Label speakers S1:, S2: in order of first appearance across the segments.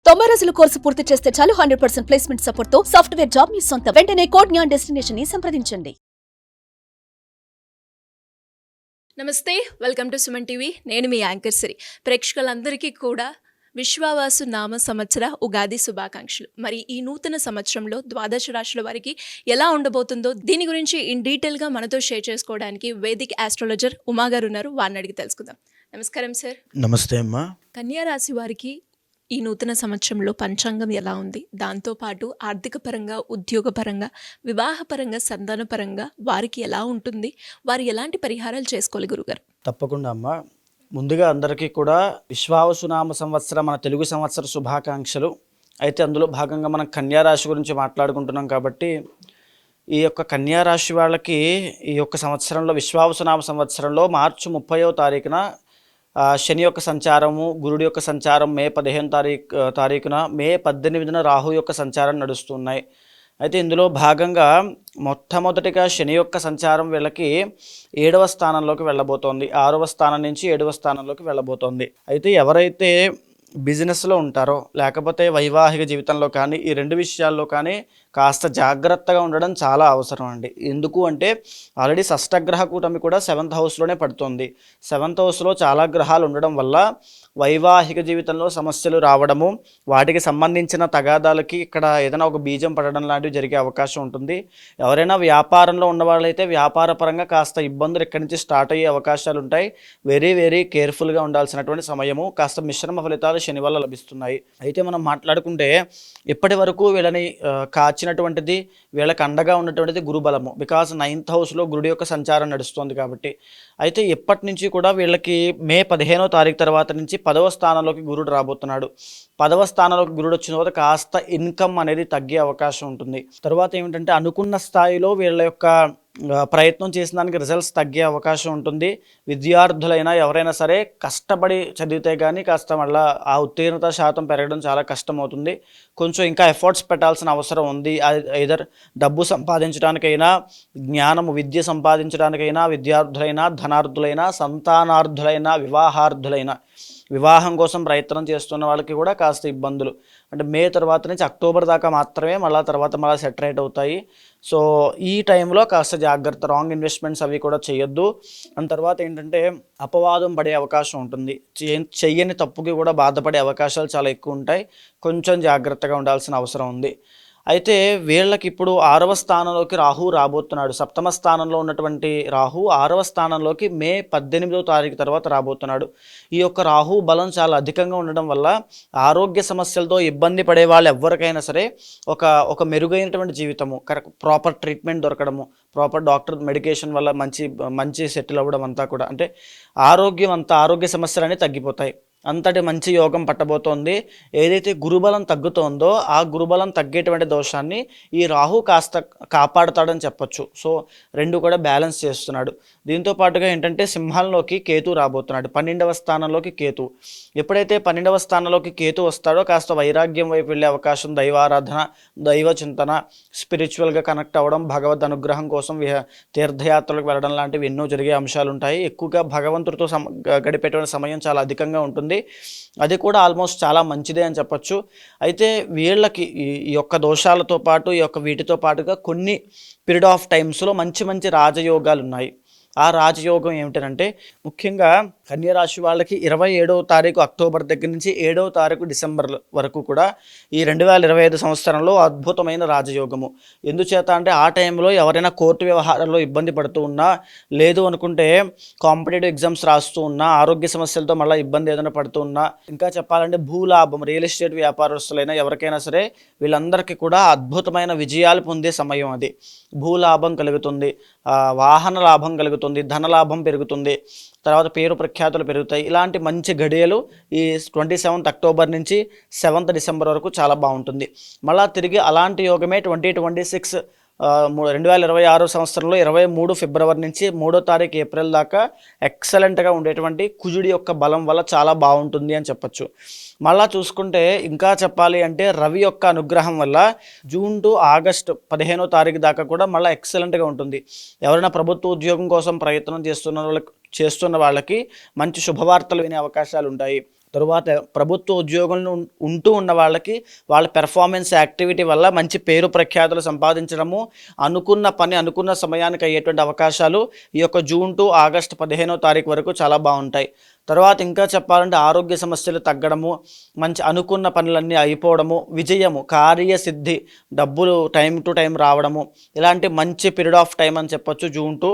S1: 90 రోజుల కోర్సు పూర్తి చేస్తే చాలు 100% ప్లేస్మెంట్ సపోర్ట్ తో సాఫ్ట్వేర్ జాబ్ మీ సొంతం. వెంటనే కోడ్ జ్ఞాన్ డెస్టినేషన్ ని సంప్రదించండి.
S2: నమస్తే, వెల్కమ్ టు సుమన్ టీవీ. నేను మీ యాంకర్ సిరి. ప్రేక్షకులందరికీ కూడా విశ్వావాసు నామ సంవత్సర ఉగాది శుభాకాంక్షలు. మరి ఈ నూతన సంవత్సరంలో ద్వాదశ రాశుల వారికి ఎలా ఉండబోతుందో దీని గురించి ఇన్ డీటెయిల్గా మనతో షేర్ చేసుకోవడానికి వేదిక్ ఆస్ట్రాలజర్ ఉమా గారు ఉన్నారు. వారిని అడిగి తెలుసుకుందాం. నమస్కారం సార్.
S3: నమస్తే అమ్మా.
S2: కన్యా రాశి వారికి ఈ నూతన సంవత్సరంలో పంచాంగం ఎలా ఉంది, దాంతోపాటు ఆర్థిక పరంగా, ఉద్యోగపరంగా, వివాహపరంగా, సంతానపరంగా వారికి ఎలా ఉంటుంది, వారు ఎలాంటి పరిహారాలు చేసుకోవాలి గురుగారు?
S3: తప్పకుండా అమ్మా. ముందుగా అందరికీ కూడా విశ్వావసునామ సంవత్సరం మన తెలుగు సంవత్సర శుభాకాంక్షలు. అయితే అందులో భాగంగా మనం కన్యారాశి గురించి మాట్లాడుకుంటున్నాం కాబట్టి ఈ యొక్క కన్యారాశి వాళ్ళకి ఈ యొక్క సంవత్సరంలో విశ్వావసునామ సంవత్సరంలో మార్చి 30వ తారీఖున శని యొక్క సంచారము, గురుడి యొక్క సంచారం మే 15 తారీఖున, మే 18న రాహు యొక్క సంచారం నడుస్తున్నాయి. అయితే ఇందులో భాగంగా మొట్టమొదటిగా శని యొక్క సంచారం వీళ్ళకి 7వ స్థానంలోకి వెళ్ళబోతోంది. 6వ స్థానం నుంచి 7వ స్థానంలోకి వెళ్ళబోతోంది. అయితే ఎవరైతే బిజినెస్లో ఉంటారో లేకపోతే వైవాహిక జీవితంలో కానీ ఈ రెండు విషయాల్లో కానీ కాస్త జాగ్రత్తగా ఉండడం చాలా అవసరం అండి. ఎందుకు అంటే ఆల్రెడీ షష్టగ్రహ కూటమి కూడా 7th హౌస్లోనే పడుతుంది. 7th హౌస్లో చాలా గ్రహాలు ఉండడం వల్ల వైవాహిక జీవితంలో సమస్యలు రావడము, వాటికి సంబంధించిన తగాదాలకి ఇక్కడ ఏదైనా ఒక బీజం పడడం లాంటివి జరిగే అవకాశం ఉంటుంది. ఎవరైనా వ్యాపారంలో ఉన్న వాళ్ళైతే వ్యాపార పరంగా కాస్త ఇబ్బందులు ఇక్కడి నుంచి స్టార్ట్ అయ్యే అవకాశాలు ఉంటాయి. వెరీ కేర్ఫుల్గా ఉండాల్సినటువంటి సమయము. కాస్త మిశ్రమ ఫలితాలు శని వల్ల లభిస్తున్నాయి. అయితే మనం మాట్లాడుకుంటే ఇప్పటి వరకు వీళ్ళని కాచినటువంటిది, వీళ్ళకి అండగా ఉన్నటువంటిది గురుబలము. బికాజ్ 9th హౌస్లో గురుడి యొక్క సంచారం నడుస్తుంది కాబట్టి. అయితే ఇప్పటి నుంచి కూడా వీళ్ళకి మే 15వ తారీఖు తర్వాత నుంచి 10వ స్థానంలోకి గురుడు రాబోతున్నాడు. 10వ స్థానంలోకి గురుడు వచ్చిన తర్వాత కాస్త ఇన్కమ్ అనేది తగ్గే అవకాశం ఉంటుంది. తర్వాత ఏమిటంటే అనుకున్న స్థాయిలో వీళ్ళ యొక్క ప్రయత్నం చేసిన దానికి రిజల్ట్స్ తగ్గే అవకాశం ఉంటుంది. విద్యార్థులైనా ఎవరైనా సరే కష్టపడి చదివితే కానీ కాస్త మళ్ళీ ఆ ఉత్తీర్ణత శాతం పెరగడం చాలా కష్టం అవుతుంది. కొంచెం ఇంకా ఎఫర్ట్స్ పెట్టాల్సిన అవసరం ఉంది. ఐదర్ డబ్బు సంపాదించడానికైనా, జ్ఞానము విద్య సంపాదించడానికైనా, విద్యార్థులైనా, ధనార్థులైనా, సంతానార్థులైనా, వివాహార్థులైనా, వివాహం కోసం ప్రయత్నం చేస్తున్న వాళ్ళకి కూడా కాస్త ఇబ్బందులు. అంటే మే తర్వాత నుంచి అక్టోబర్ దాకా మాత్రమే మళ్ళీ సెటరేట్ అవుతాయి. సో ఈ టైంలో కాస్త జాగ్రత్త, రాంగ్ ఇన్వెస్ట్మెంట్స్ అవి కూడా చేయొద్దు. దాని తర్వాత ఏంటంటే అపవాదం పడే అవకాశం ఉంటుంది. చెయ్యని తప్పుకి కూడా బాధపడే అవకాశాలు చాలా ఎక్కువ ఉంటాయి. కొంచెం జాగ్రత్తగా ఉండాల్సిన అవసరం ఉంది. అయితే వీళ్ళకి ఇప్పుడు 6వ స్థానంలోకి రాహు రాబోతున్నాడు. 7వ స్థానంలో ఉన్నటువంటి రాహు 6వ స్థానంలోకి మే 18వ తారీఖు తర్వాత రాబోతున్నాడు. ఈ యొక్క రాహు బలం చాలా అధికంగా ఉండడం వల్ల ఆరోగ్య సమస్యలతో ఇబ్బంది పడే వాళ్ళు ఎవరికైనా సరే ఒక మెరుగైనటువంటి జీవితము, ప్రాపర్ ట్రీట్మెంట్ దొరకడము, ప్రాపర్ డాక్టర్ మెడికేషన్ వల్ల మంచి సెటిల్ అవ్వడం అంతా కూడా, అంటే ఆరోగ్య సమస్యలన్నీ తగ్గిపోతాయి. అంతటి మంచి యోగం పట్టబోతోంది. ఏదైతే గురుబలం తగ్గుతోందో ఆ గురుబలం తగ్గేటువంటి దోషాన్ని ఈ రాహు కాస్త కాపాడుతాడని చెప్పొచ్చు. సో రెండు కూడా బ్యాలెన్స్ చేస్తున్నాడు. దీంతో పాటుగా ఏంటంటే సింహంలోకి కేతు రాబోతున్నాడు. 12వ స్థానంలోకి కేతు. ఎప్పుడైతే 12వ స్థానంలోకి కేతు వస్తాడో కాస్త వైరాగ్యం వైపు వెళ్ళే అవకాశం, దైవారాధన, దైవ చింతన, స్పిరిచువల్గా కనెక్ట్ అవ్వడం, భగవద్ అనుగ్రహం కోసం తీర్థయాత్రలకు వెళ్ళడం లాంటివి ఎన్నో జరిగే అంశాలు ఉంటాయి. ఎక్కువగా భగవంతుడితో గడిపేటువంటి సమయం చాలా అధికంగా ఉంటుంది. అది కూడా ఆల్మోస్ట్ చాలా మంచిదే అని చెప్పచ్చు. అయితే వీళ్ళకి ఈ యొక్క దోషాలతో పాటు ఈ యొక్క వీటితో పాటుగా కొన్ని పీరియడ్ ఆఫ్ టైమ్స్లో మంచి రాజయోగాలు ఉన్నాయి. ఆ రాజయోగం ఏమిటంటే ముఖ్యంగా కన్యరాశి వాళ్ళకి 27వ తారీఖు అక్టోబర్ దగ్గర నుంచి 7వ తారీఖు డిసెంబర్ వరకు కూడా ఈ 2025 సంవత్సరంలో అద్భుతమైన రాజయోగము. ఎందుచేత అంటే ఆ టైంలో ఎవరైనా కోర్టు వ్యవహారాల్లో ఇబ్బంది పడుతూ ఉన్నా, లేదు అనుకుంటే కాంపిటేటివ్ ఎగ్జామ్స్ రాస్తూ ఉన్నా, ఆరోగ్య సమస్యలతో మళ్ళీ ఇబ్బంది ఏదైనా పడుతూ ఉన్నా, ఇంకా చెప్పాలంటే భూలాభం, రియల్ ఎస్టేట్ వ్యాపారస్తులైనా ఎవరికైనా సరే వీళ్ళందరికీ కూడా అద్భుతమైన విజయాలు పొందే సమయం అది. భూలాభం కలుగుతుంది, వాహన లాభం కలుగుతుంది, ధనలాభం పెరుగుతుంది, తర్వాత పేరు ప్రఖ్యాతులు పెరుగుతాయి. ఇలాంటి మంచి గడియలు ఈ 27th అక్టోబర్ నుంచి 7th డిసెంబర్ వరకు చాలా బాగుంటుంది. మళ్ళీ తిరిగి అలాంటి యోగమే 2026 2026 సంవత్సరంలో 23 ఫిబ్రవరి నుంచి 3వ తారీఖు ఏప్రిల్ దాకా ఎక్సలెంట్గా ఉండేటువంటి కుజుడి యొక్క బలం వల్ల చాలా బాగుంటుంది అని చెప్పచ్చు. మళ్ళా చూసుకుంటే ఇంకా చెప్పాలి అంటే రవి యొక్క అనుగ్రహం వల్ల జూన్ టు ఆగస్టు 15వ తారీఖు దాకా కూడా మళ్ళీ ఎక్సలెంట్గా ఉంటుంది. ఎవరైనా ప్రభుత్వ ఉద్యోగం కోసం ప్రయత్నం చేస్తున్న వాళ్ళకి మంచి శుభవార్తలు వినే అవకాశాలు ఉంటాయి. తరువాత ప్రభుత్వ ఉద్యోగంలో ఉంటూ ఉన్న వాళ్ళకి వాళ్ళ పెర్ఫార్మెన్స్ యాక్టివిటీ వల్ల మంచి పేరు ప్రఖ్యాతులు సంపాదించడము, అనుకున్న పని అనుకున్న సమయానికి అయ్యేటువంటి అవకాశాలు ఈ యొక్క జూన్ టు ఆగస్టు 15వ తారీఖు వరకు చాలా బాగుంటాయి. తర్వాత ఇంకా చెప్పాలంటే ఆరోగ్య సమస్యలు తగ్గడము, మంచి అనుకున్న పనులన్నీ అయిపోవడము, విజయము, కార్యసిద్ధి, డబ్బులు టైం టు టైం రావడము, ఇలాంటి మంచి పీరియడ్ ఆఫ్ టైం అని చెప్పొచ్చు జూన్ టు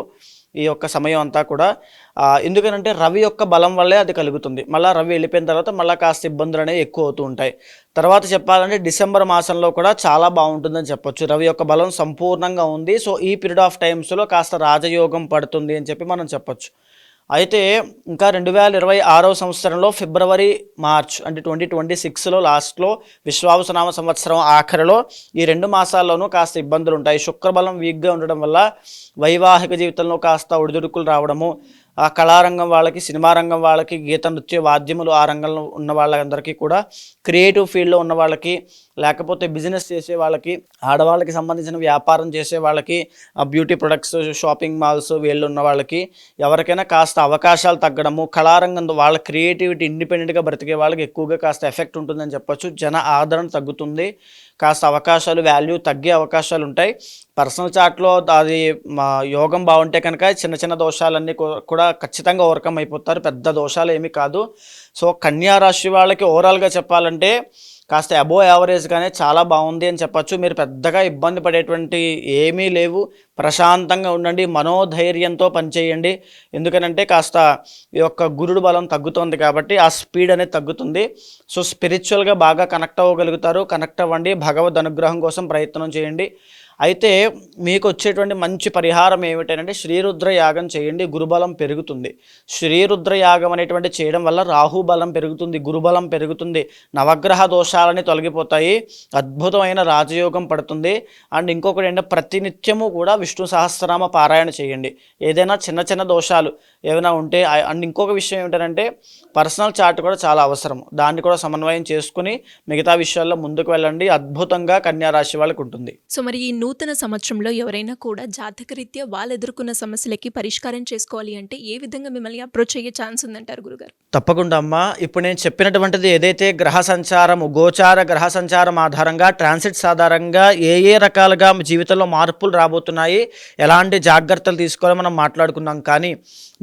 S3: ఈ యొక్క సమయం అంతా కూడా. ఎందుకనంటే రవి యొక్క బలం వల్లే అది కలుగుతుంది. మళ్ళీ రవి వెళ్ళిపోయిన తర్వాత మళ్ళీ కాస్త ఇబ్బందులు అనేవి ఎక్కువ అవుతూ ఉంటాయి. తర్వాత చెప్పాలంటే డిసెంబర్ మాసంలో కూడా చాలా బాగుంటుందని చెప్పొచ్చు. రవి యొక్క బలం సంపూర్ణంగా ఉంది. సో ఈ పీరియడ్ ఆఫ్ టైమ్స్లో కాస్త రాజయోగం పడుతుంది అని చెప్పి మనం చెప్పొచ్చు. అయితే ఇంకా 2026వ సంవత్సరంలో ఫిబ్రవరి మార్చ్ అంటే 2026లో లాస్ట్లో విశ్వావసునామ సంవత్సరం ఆఖరిలో ఈ 2 మాసాల్లోనూ కాస్త ఇబ్బందులు ఉంటాయి. శుక్రబలం వీక్గా ఉండడం వల్ల వైవాహిక జీవితంలో కాస్త ఒడిదుడుకులు రావడము, ఆ కళారంగం వాళ్ళకి, సినిమా రంగం వాళ్ళకి, గీత నృత్య వాద్యములు ఆ రంగంలో ఉన్న వాళ్ళందరికీ కూడా, క్రియేటివ్ ఫీల్డ్లో ఉన్న వాళ్ళకి, లేకపోతే బిజినెస్ చేసే వాళ్ళకి, ఆడవాళ్ళకి సంబంధించిన వ్యాపారం చేసే వాళ్ళకి, బ్యూటీ ప్రొడక్ట్స్, షాపింగ్ మాల్స్ వీళ్ళు ఉన్న వాళ్ళకి ఎవరికైనా కాస్త అవకాశాలు తగ్గడము, కళారంగం వాళ్ళ క్రియేటివిటీ ఇండిపెండెంట్గా బ్రతికే వాళ్ళకి ఎక్కువగా కాస్త ఎఫెక్ట్ ఉంటుందని చెప్పొచ్చు. జన ఆదరణ తగ్గుతుంది, కాస్త అవకాశాలు వాల్యూ తగ్గే అవకాశాలు ఉంటాయి. పర్సనల్ చార్ట్లో అది యోగం బాగుంటే కనుక చిన్న చిన్న దోషాలన్నీ కూడా ఖచ్చితంగా ఓవర్కమ్ అయిపోతారు. పెద్ద దోషాలు ఏమీ కాదు. సో కన్యా రాశి వాళ్ళకి ఓవరాల్గా చెప్పాలంటే కాస్త అబోవ్ యావరేజ్గానే చాలా బాగుంది అని చెప్పచ్చు. మీరు పెద్దగా ఇబ్బంది పడేటువంటి ఏమీ లేవు. ప్రశాంతంగా ఉండండి, మనోధైర్యంతో పనిచేయండి. ఎందుకనంటే కాస్త ఈ యొక్క గురుడు బలం తగ్గుతుంది కాబట్టి ఆ స్పీడ్ అనేది తగ్గుతుంది. సో స్పిరిచువల్గా బాగా కనెక్ట్ అవ్వగలుగుతారు. కనెక్ట్ అవ్వండి, భగవద్ అనుగ్రహం కోసం ప్రయత్నం చేయండి. అయితే మీకు వచ్చేటువంటి మంచి పరిహారం ఏమిటంటే శ్రీరుద్ర యాగం చేయండి, గురుబలం పెరుగుతుంది. శ్రీరుద్ర యాగం అనేటువంటి చేయడం వల్ల రాహుబలం పెరుగుతుంది, గురుబలం పెరుగుతుంది, నవగ్రహ దోషాలని తొలగిపోతాయి, అద్భుతమైన రాజయోగం పడుతుంది. అండ్ ఇంకొకటి ఏంటంటే ప్రతినిత్యము కూడా విష్ణు సహస్రనామ పారాయణ చేయండి. ఏదైనా చిన్న చిన్న దోషాలు ఏమైనా ఉంటే. అండ్ ఇంకొక విషయం ఏమిటంటే పర్సనల్ చార్ట్ కూడా చాలా అవసరం. దాన్ని కూడా సమన్వయం చేసుకుని మిగతా విషయాల్లో ముందుకు వెళ్ళండి. అద్భుతంగా కన్యా రాశి వాళ్ళకు ఉంటుంది.
S2: సో మరి ఈ నూతన సంవత్సరంలో ఎవరైనా కూడా జాతకరీత్యా వాళ్ళు ఎదుర్కొన్న సమస్యలకి పరిష్కారం చేసుకోవాలి అంటే ఏ విధంగా మిమ్మల్ని అప్రోచ్ అయ్యే ఛాన్స్ ఉందంటారు గురుగారు?
S3: తప్పకుండా అమ్మా. ఇప్పుడు నేను చెప్పినటువంటిది ఏదైతే గ్రహ సంచారము, గోచార గ్రహ సంచారం ఆధారంగా, ట్రాన్సిట్స్ ఆధారంగా ఏ రకాలుగా జీవితంలో మార్పులు రాబోతున్నాయి, ఎలాంటి జాగ్రత్తలు తీసుకోవాలో మనం మాట్లాడుకున్నాం. కానీ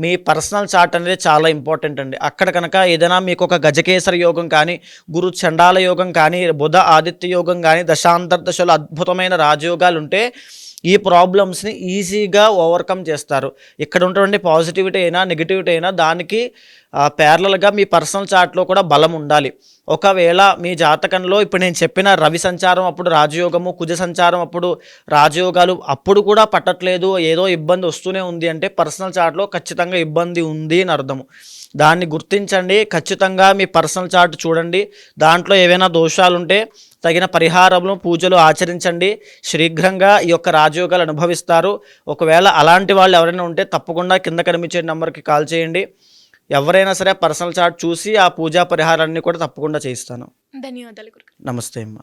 S3: మీ పర్సనల్ చార్ట్ అనేది చాలా ఇంపార్టెంట్ అండి. అక్కడ కనుక ఏదైనా మీకు ఒక గజకేసరి యోగం కానీ, గురు చండాల యోగం కానీ, బుధ ఆదిత్య యోగం కానీ, దశాంతర్దశలో అద్భుతమైన రాజయోగాలు ఉంటే ఈ ప్రాబ్లమ్స్ని ఈజీగా ఓవర్కమ్ చేస్తారు. ఇక్కడ ఉన్నటువంటి పాజిటివిటీ అయినా నెగిటివిటీ అయినా దానికి ప్యారలల్గా మీ పర్సనల్ చార్ట్లో కూడా బలం ఉండాలి. ఒకవేళ మీ జాతకంలో ఇప్పుడు నేను చెప్పిన రవి సంచారం అప్పుడు రాజయోగము, కుజ సంచారం అప్పుడు రాజయోగాలు అప్పుడు కూడా పట్టట్లేదు, ఏదో ఇబ్బంది వస్తూనే ఉంది అంటే పర్సనల్ చార్ట్లో ఖచ్చితంగా ఇబ్బంది ఉంది అని అర్థము. దాన్ని గుర్తించండి. ఖచ్చితంగా మీ పర్సనల్ చార్ట్ చూడండి. దాంట్లో ఏవైనా దోషాలుంటే తగిన పరిహారములు, పూజలు ఆచరించండి. శీఘ్రంగా ఈ యొక్క రాజయోగాలు అనుభవిస్తారు. ఒకవేళ అలాంటి వాళ్ళు ఎవరైనా ఉంటే తప్పకుండా కింద కనిపించే నెంబర్కి కాల్ చేయండి. ఎవరైనా సరే పర్సనల్ చార్ట్ చూసి ఆ పూజా పరిహారాన్ని కూడా తప్పకుండా చేయిస్తాను.
S2: ధన్యవాదాలు గురుగారు.
S3: నమస్తే అమ్మా.